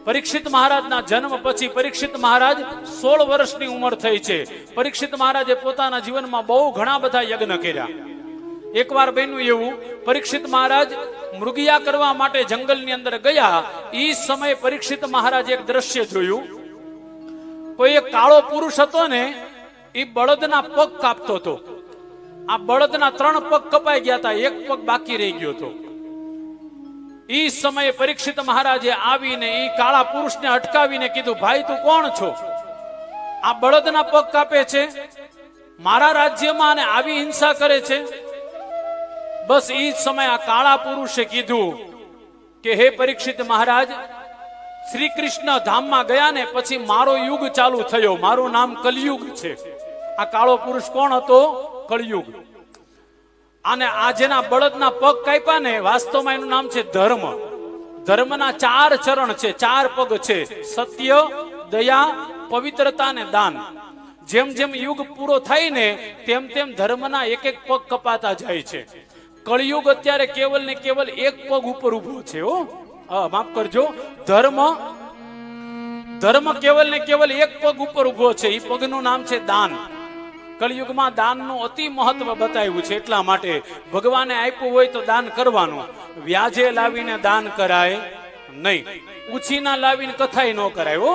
પરીક્ષિત મહારાજના જન્મ પછી પરીક્ષિત મહારાજ 16 વર્ષની ઉંમર થઈ છે. પરીક્ષિત મહારાજે પોતાના જીવનમાં બહુ ઘણા બધા યજ્ઞ કર્યા. એકવાર બન્યું એવું, પરીક્ષિત મહારાજ મૃગયા કરવા માટે જંગલની અંદર ગયા. એ સમયે પરીક્ષિત મહારાજે એક દ્રશ્ય જોયું. કોઈ એક કાળો પુરુષ હતો ને, એ બળદના પગ કાપતો હતો. આ બળદના 3 પગ કપાઈ ગયા હતા, એક પગ બાકી રહી ગયો હતો. એ સમયે પરીક્ષિત મહારાજે આવીને એ કાળા પુરુષને અટકાવીને કીધું, ભાઈ તું કોણ છો? આ બળદના પગ કાપે છે, મારા રાજ્યમાં અને આવી હિંસા કરે છે. બસ એ સમયે આ કાળા પુરુષે કીધું કે હે પરીક્ષિત મહારાજ, શ્રી કૃષ્ણ ધામમાં ગયા ને પછી મારો યુગ ચાલુ થયો, મારું નામ કલયુગ છે. આ કાળો પુરુષ કોણ હતો? કળયુગ. અને આ જેના બળદના પગ કાપ્યા ને, વાસ્તવમાં એનું નામ છે ધર્મ. ધર્મના 4 ચરણ છે, 4 પગ છે: સત્ય, દયા, પવિત્રતા ને દાન. જેમ જેમ યુગ પૂરો થાય ને તેમ તેમ ધર્મના એક એક પગ કપાતા જાય છે. કળયુગ અત્યારે કેવલ ને કેવલ એક પગ ઉપર ઉભો છે. માફ કરજો, ધર્મ કેવલ ને કેવલ એક પગ ઉપર ઉભો છે. એ પગનું નામ છે દાન. કળયુગમાં દાનનું અતિ મહત્વ બતાવ્યું છે. એટલા માટે ભગવાને આપ્યું હોય તો દાન કરવાનું. વ્યાજે લાવીને દાન કરાય નહીં, ઉછીના લાવીને કથાય ન કરાય.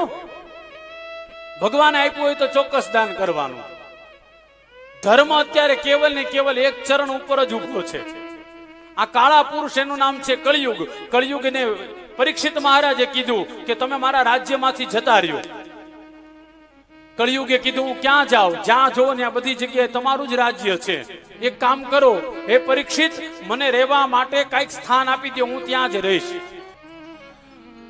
ભગવાને આપ્યું હોય તો ચોક્કસ દાન કરવાનું. ધર્મ અત્યારે કેવલ ને કેવલ એક ચરણ ઉપર જ ઉભો છે. આ કાળા પુરુષ એનું નામ છે કળયુગ. કળયુગને પરીક્ષિત મહારાજે કીધું કે તમે મારા રાજ્યમાંથી જતા રહ્યો. કળયુગે કીધું, હું ક્યાં જાઉં? જ્યાં જો ને બધી જગ્યાએ તમારું જ રાજ્ય છે. એક કામ કરો હે પરીક્ષિત, મને રહેવા માટે કઈક સ્થાન આપી દો, હું ત્યાં જ રહીશ.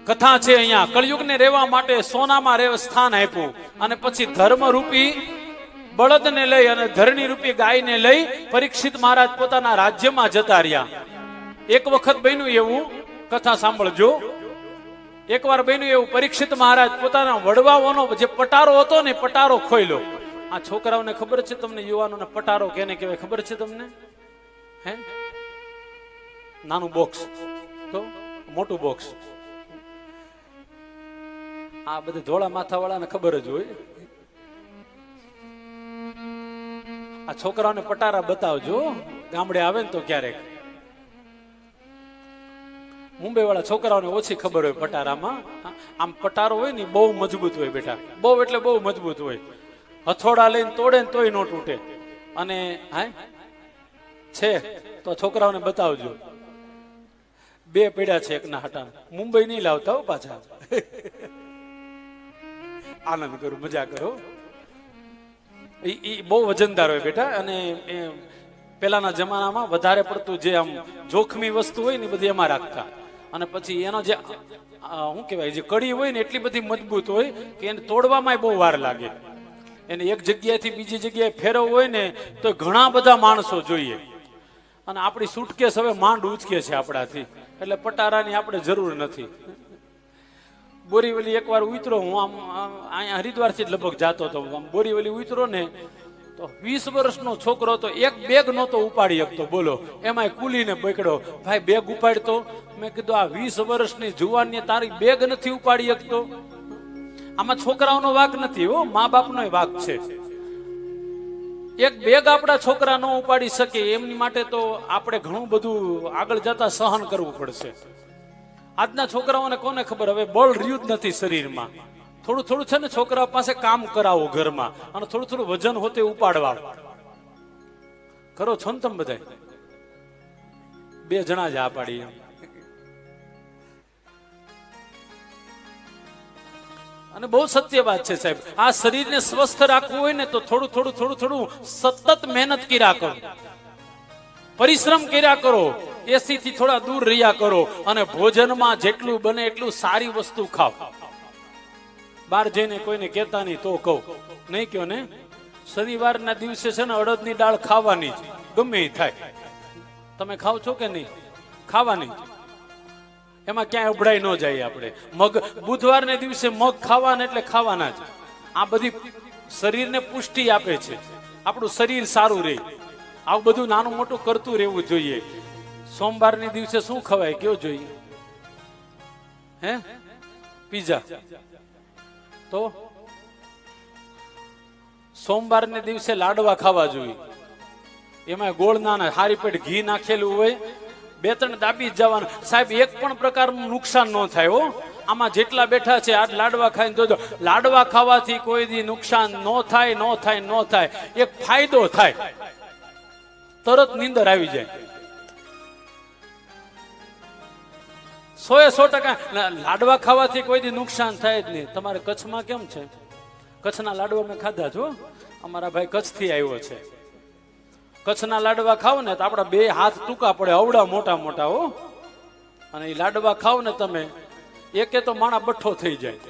કથા છે અહીંયા, કળયુગને રહેવા માટે સોનામાં સ્થાન આપ્યું. અને પછી ધર્મ રૂપી બળદને લઈ અને ધરણી રૂપી ગાયને લઈ પરીક્ષિત મહારાજ પોતાના રાજ્યમાં જતા રહ્યા. એક વખત બન્યું એવું, કથા સાંભળજો. એકવાર બન્યું એવું, પરીક્ષિત મહારાજ પોતાના વડવાઓનો જે પટારો હતો ને, પટારો ખોલ્યો. આ છોકરાઓને ખબર છે તમને, યુવાનોને પટારો કેને કહેવાય ખબર છે તમને? હે, નાનું બોક્સ તો મોટું બોક્સ. આ બધે ધોળા માથા વાળાને ખબર જ હોય. આ છોકરાઓને પટારા બતાવજો, ગામડે આવે ને તો ક્યારેક. મુંબઈ વાળા છોકરાઓને ઓછી ખબર હોય પટારામાં. આમ પટારો હોય ને બહુ મજબૂત હોય બેટા, બહુ એટલે બહુ મજબૂત હોય. હથોડા લઈને તોડે ને તોય ન તૂટે. અને હા છે તો છોકરાઓને બતાવજો. 2 પડ્યા છે એકના હટાન. મુંબઈ નહીં લાવતા હો પાછા. આનંદ કરો, મજા કરો. એ બહુ વજનદાર હોય બેટા. અને પેલાના જમાનામાં વધારે પડતું જે આમ જોખમી વસ્તુ હોય ને બધી એમાં રાખતા. અને પછી એનો જે શું કહેવાય, જે કડી હોય ને એટલી બધી મજબૂત હોય કે એને તોડવામાં બહુ વાર લાગે. એને એક જગ્યાએથી બીજી જગ્યાએ ફેરવવું હોય ને તો ઘણા બધા માણસો જોઈએ. અને આપણી સુટકેસ હવે માંડ ઉચકે છે આપણાથી, એટલે પટારાની આપણે જરૂર નથી. બોરીવલી એકવાર ઉતરો, હું આમ અહીંયા હરિદ્વારથી જ લગભગ જાતો હતો. બોરીવલી ઉતરો ને તો 20 વર્ષનો છોકરો તો એક બેગ નહોતો ઉપાડી શકતો. બોલો, એમાં કુલીને પકડો, ભાઈ બેગ ઉપાડતો. મેં કીધું, આ 20 વર્ષની જુવાનને તારી બેગ નથી ઉપાડી શકતો? આમાં છોકરાઓનો વાક નથી હો, મા બાપનો વાક છે. એક બેગ આપણા છોકરા ન ઉપાડી શકે એમની માટે તો આપણે ઘણું બધું આગળ જતા સહન કરવું પડશે. આજના છોકરાઓને કોને ખબર, હવે બળ રહ્યું જ નથી શરીરમાં. થોડું થોડું છે ને છોકરા પાસે કામ કરાવો ઘરમાં, અને થોડું થોડું વજન હોતે ઉપાડવા કરો છો ને તમે બધા. 2 જણા જ આ પાડી. અને બહુ સત્ય વાત છે સાહેબ. આ શરીરને સ્વસ્થ રાખવું હોય ને તો થોડું થોડું સતત મહેનત કર્યા કરો, પરિશ્રમ કર્યા કરો, એસી થી થોડા દૂર રહ્યા કરો. અને ભોજનમાં જેટલું બને એટલું સારી વસ્તુ ખાઓ. બહાર જઈને કોઈને કહેતા નહીં તો કહું, નહીં કહો ને. શનિવારના દિવસે છે ને અડદની દાળ ખાવાની જ, ગમે એ થાય. તમે ખાવ છો કે નહીં? ખાવાની જ. એમાં ક્યાંય ઉભડાઈ ન જાય આપણે. મગ બુધવારને દિવસે મગ ખાવાના એટલે ખાવાના જ. આ બધી શરીરને પુષ્ટિ આપે છે, આપણું શરીર સારું રહે. આવું બધું નાનું મોટું કરતું રહેવું જોઈએ. સોમવારની દિવસે શું ખવાય કયો જોઈએ? હે પીઝા તો સોમવારને દિવસે લાડવા ખાવા જોઈએ, એમાં ગોળ નાના હારી પેટ ઘી નાખેલું હોય, 2-3 દાબી જ જવાનું. સાહેબ એક પણ પ્રકારનું નુકસાન ન થાય હો. આમાં જેટલા બેઠા છે આ લાડવા ખાઈને જોજો, લાડવા ખાવાથી કોઈ દી નુકસાન ન થાય, ન થાય, ન થાય. એક ફાયદો થાય, તરત નીંદર આવી જાય. 100% લાડવા ખાવાથી કોઈ દી નુકસાન થાય જ નહીં. તમારે કચ્છમાં કેમ છે? કચ્છના લાડવા મેં ખાધા છો, અમારા ભાઈ કચ્છથી આવ્યો છે. કચ્છના લાડવા ખાવ ને તો આપડા 2 હાથ ટૂંકા પડે, અવડા મોટા મોટા હો. અને એ લાડવા ખાવ ને તમે, એકે તો માણા બઠ્ઠો થઈ જાય.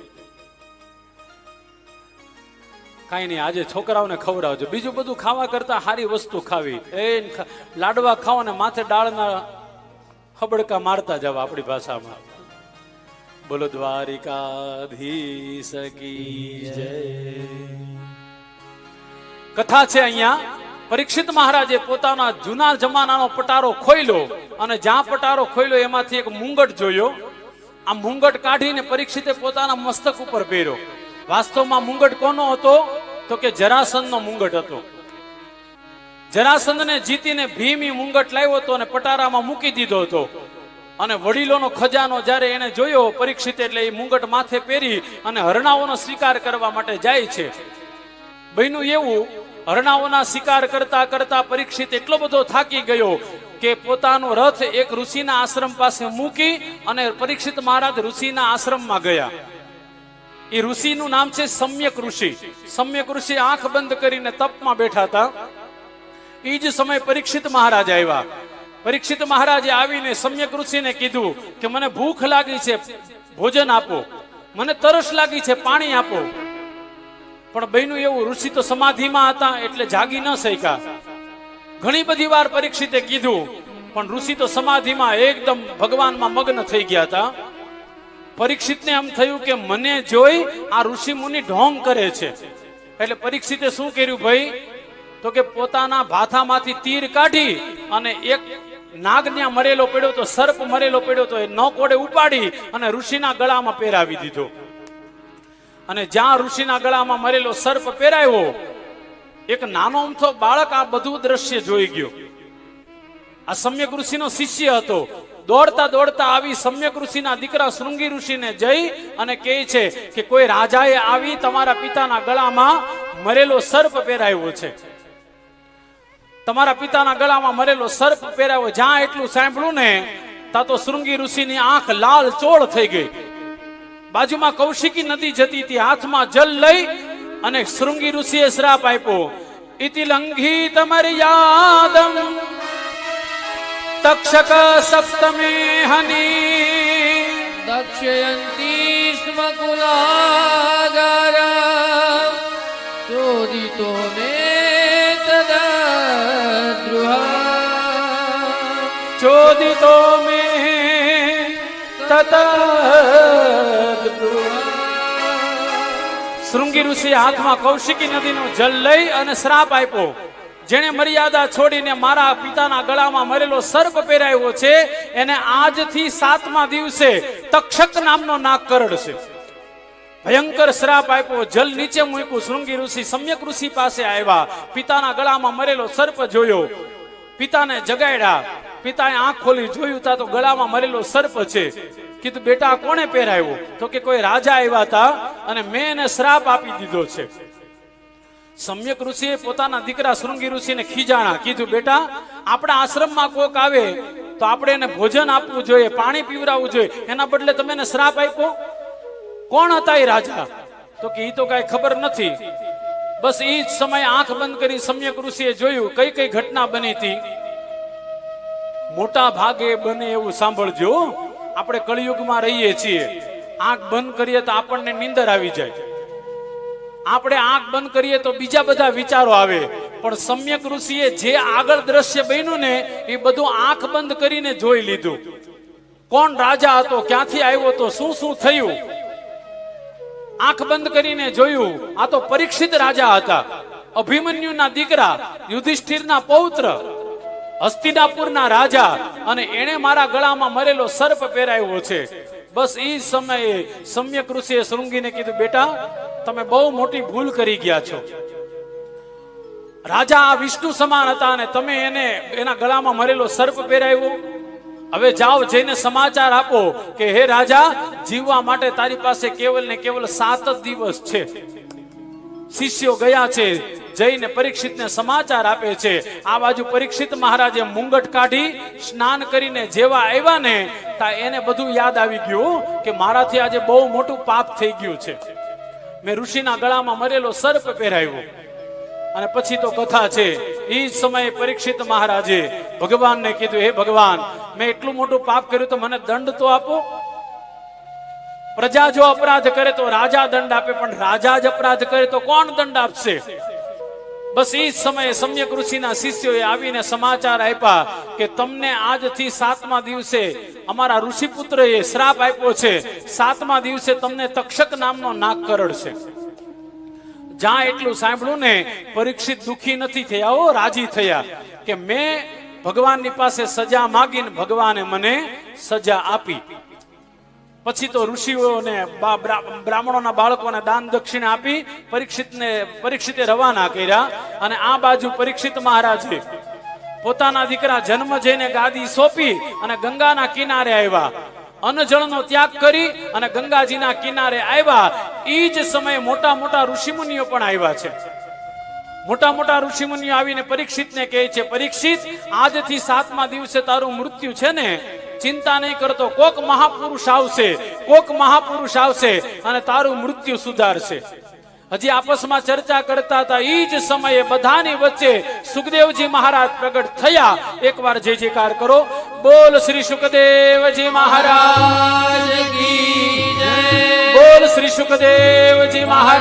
કાંઈ નહીં, આજે છોકરાઓને ખવડાવજો. બીજું બધું ખાવા કરતા સારી વસ્તુ ખાવી. લાડવા ખાઓ ને માથે ડાળના હબડકા મારતા જાવ આપણી ભાષામાં. બોલો દ્વારિકાધીશ કી જય. કથા છે અહીંયા, પરીક્ષિત મહારાજે પોતાના જૂના જમાનાનો પટારો ખોલ્યો અને જ્યાં પટારો ખોલ્યો એમાંથી એક મુંગટ જોયો. આ મુંગટ કાઢીને પરીક્ષિતે પોતાના મસ્તક ઉપર પહેર્યો. વાસ્તવમાં મુંગટ કોનો હતો? તો કે જરાસંધનો મુંગટ હતો. જરાસંધને જીતીને ભીમ ઈ મુંગટ લાવ્યો હતો અને પટારામાં મૂકી દીધો હતો. અને વડીલોનો ખજાનો જ્યારે એને જોયો પરીક્ષિત, એટલે એ મુંગટ માથે પહેરી અને હરણાઓનો શિકાર કરવા માટે જાય છે. બહેનું એવું, હરણાઓના શિકાર કરતા કરતા પરીક્ષિત એટલો બધો થાકી ગયો કે પોતાનો રથ એક ઋષિના આશ્રમ પાસે મૂકી અને પરીક્ષિત મહારાજ ઋષિના આશ્રમમાં ગયા. એ ઋષિનું નામ છે સમ્યક ઋષિ. સમ્યક ઋષિ આંખ બંધ કરીને તપમાં બેઠા હતા. એ જ સમયે પરીક્ષિત મહારાજ આવ્યા. પરીક્ષિત મહારાજે આવીને સમ્યક ઋષિને કીધું કે મને ભૂખ લાગી છે, ભોજન આપો. મને તરસ લાગી છે, પાણી આપો. પણ બહેનું એવું, ઋષિ તો સમાધિમાં હતા એટલે જાગી ન શક્યા. ઘણી બધી વાર પરીક્ષિતે કીધું, પણ ઋષિ તો સમાધિમાં એકદમ ભગવાનમાં મગ્ન થઈ ગયા હતા. પરીક્ષિતને એમ થયું કે મને જોઈ આ ઋષિ મુનિ ઢોંગ કરે છે. એટલે પરીક્ષિતે શું કર્યું ભાઈ? તો કે પોતાના ભાથામાંથી તીર કાઢી અને એક નાગને મરેલો પડ્યો તો, સર્પ મરેલો પડ્યો તો, એ ન કોડે ઉપાડી અને ઋષિના ગળામાં પહેરાવી દીધો. અને જ્યાં ઋષિના ગળામાં મરેલો સર્પ પહેરાયો, એક નાનો અમથો બાળક આ બધું દ્રશ્ય જોઈ ગયો. આ સમ્યક ઋષિનો શિષ્ય હતો. દોડતા દોડતા આવી સમ્યક ઋષિના દીકરા શૃંગી ઋષિને જઈ અને કહે છે કે કોઈ રાજાએ આવી તમારા પિતાના ગળામાં મરેલો સર્પ પહેરાવ્યો છે. તમારા પિતાના ગળામાં મરેલો સર્પ પહેરાવ્યો. જ્યાં એટલું સાંભળ્યું ને ત્યાં તો શૃંગી ઋષિની આંખ લાલ ચોળ થઈ ગઈ. બાજુમાં કૌશિકી નદી જતી હતી, હાથમાં જલ લઈ અને શૃંગી ઋષિએ શ્રાપ આપ્યો, ઇતિ લંઘિત મર્યાદમ તક્ષક સપ્તમે હની દક્ષયંતી સ્મ કુલાગારા ચોદિતો મે તદ્રુહા ચોદિતો મે તદ્રુહા. શૃંગી ઋષિ હાથમાં કૌશિકી નદીનું જલ લઈ અને શ્રાપ આપ્યો, જેણે મર્યાદા છોડીને મારા પિતાના ગળામાં મરેલો સર્પ પહેરાવ્યો છે એને આજથી 7મા દિવસે તક્ષક નામનો નાગ કરડશે. ભયંકર શ્રાપ આપ્યો. જલ નીચે મૂક્યું. શૃંગી ઋષિ સમ્યક ઋષિ પાસે આવ્યા. પિતાના ગળામાં મરેલો સર્પ જોયો. પિતાને જગાડ્યા. પિતાએ આંખ ખોલી જોયું તા તો ગળામાં મરેલો સર્પ છે. કીધું બેટા કોણે પહેરાવ્યો? તો કે કોઈ રાજા આવ્યા હતા અને મેં એને શ્રાપ આપી દીધો છે. સમ્યક ઋષિએ પોતાના દીકરા શૃંગી ઋષિને ખીજાણા. કીધું બેટા આપણા આશ્રમમાં કોક આવે તો આપણે એને ભોજન આપવું જોઈએ, પાણી પીવડાવવું જોઈએ, એના બદલે તમે એને શ્રાપ આપ્યો. કોણ હતા એ રાજા? તો કે એ તો કઈ ખબર નથી. બસ એ જ સમયે આંખ બંધ કરી સમ્યક ઋષિએ જોયું કઈ કઈ ઘટના બની હતી. મોટા ભાગે બને એવું સાંભળજો. આપણે કળિયુગમાં રહીએ છીએ. આંખ બંધ કરીએ તો આપણને નીંદર આવી જાય. આપણે આંખ બંધ કરીએ તો બીજા બધા વિચારો આવે. પણ સમ્યક ઋષિએ જે આગળ દ્રશ્ય બન્યું ને એ બધું આંખ બંધ કરીને જોઈ લીધું. કોણ રાજા હતો, ક્યાંથી આવ્યો હતો, શું શું થયું, આંખ બંધ કરીને જોયું. આ તો પરીક્ષિત રાજા હતા, અભિમન્યુના દીકરા, યુધિષ્ઠિરના પૌત્ર, હસ્તિનાપુરના રાજા, અને એણે મારા ગળામાં મરેલો સર્પ પહેરાવ્યો છે. બસ એ સમયે સમ્યક ઋષિએ શૃંગીને કીધું, બેટા તમે બહુ મોટી ભૂલ કરી ગયા છો. રાજા આ વિષ્ણુ સમાન હતા અને તમે એને એના ગળામાં મરેલો સર્પ પહેરાવ્યો. હવે જાઓ જઈને સમાચાર આપો કે હે રાજા, જીવવા માટે તારી પાસે કેવલ ને કેવલ 7 જ દિવસ છે. શિષ્યો ગયા છે, જઈને પરીક્ષિતને સમાચાર આપે છે. આ બાજુ પરીક્ષિત મહારાજે મુંગટ કાઢી સ્નાન કરીને જેવા આવ્યા ને તા એને બધું યાદ આવી ગયું કે મારાથી આજે બહુ મોટું પાપ થઈ ગયું છે. મેં ઋષિના ગળામાં મરેલો સર્પ પહેરાવ્યો. અને પછી તો કથા છે. એ જ સમયે પરીક્ષિત મહારાજે ભગવાનને કીધું, હે ભગવાન, મેં એટલું મોટું પાપ કર્યું તો મને દંડ તો આપો. પ્રજા જો અપરાધ કરે તો રાજા દંડ આપે, પણ રાજા જ અપરાધ કરે તો કોણ દંડ આપશે? બસ એ જ સમયે સમ્યક ઋષિના શિષ્યોએ આવીને સમાચાર આપ્યા કે તમને આજથી 7મા દિવસે અમારા ઋષિપુત્રએ શ્રાપ આપ્યો છે. 7મા દિવસે તમને તક્ષક નામનો નાગ કરડશે. જ્યાં એટલું સાંભળ્યું ને પરીક્ષિત દુખી નથી થયા, ઓ રાજી થયા કે મેં ભગવાનની પાસે સજા માંગીને ભગવાને મને સજા આપી. પછી તો ઋષિઓને બ્રાહ્મણોના બાળકોને દાન દક્ષિણા આપી પરીક્ષિતે રવાના કર્યા. અને આ બાજુ પરીક્ષિત મહારાજે પોતાના દીકરા જન્મ જઈને ગાદી સોંપી અને ગંગાના કિનારે આવ્યા. અન્નજળનો ત્યાગ કરી અને ગંગાજીના કિનારે આવ્યા. એ જ સમયે મોટા મોટા ઋષિમુનિઓ પણ આવ્યા છે. મોટા મોટા ઋષિમુનિઓ આવીને પરીક્ષિતને કહે છે, પરીક્ષિત, આજથી 7મા દિવસે તારું મૃત્યુ છે ને, ચિંતા નહીં કરતો, કોક મહાપુરુષ આવશે અને તારું મૃત્યુ સુધારશે. હજી આપસમાં ચર્ચા કરતા હતા. એ જ સમયે બધાની વચ્ચે સુખદેવજી મહારાજ પ્રગટ થયા. એકવાર જય જયકાર કરો. બોલ શ્રી સુખદેવજી મહારાજ કી જય. બોલ શ્રી સુખદેવજી મહારાજ.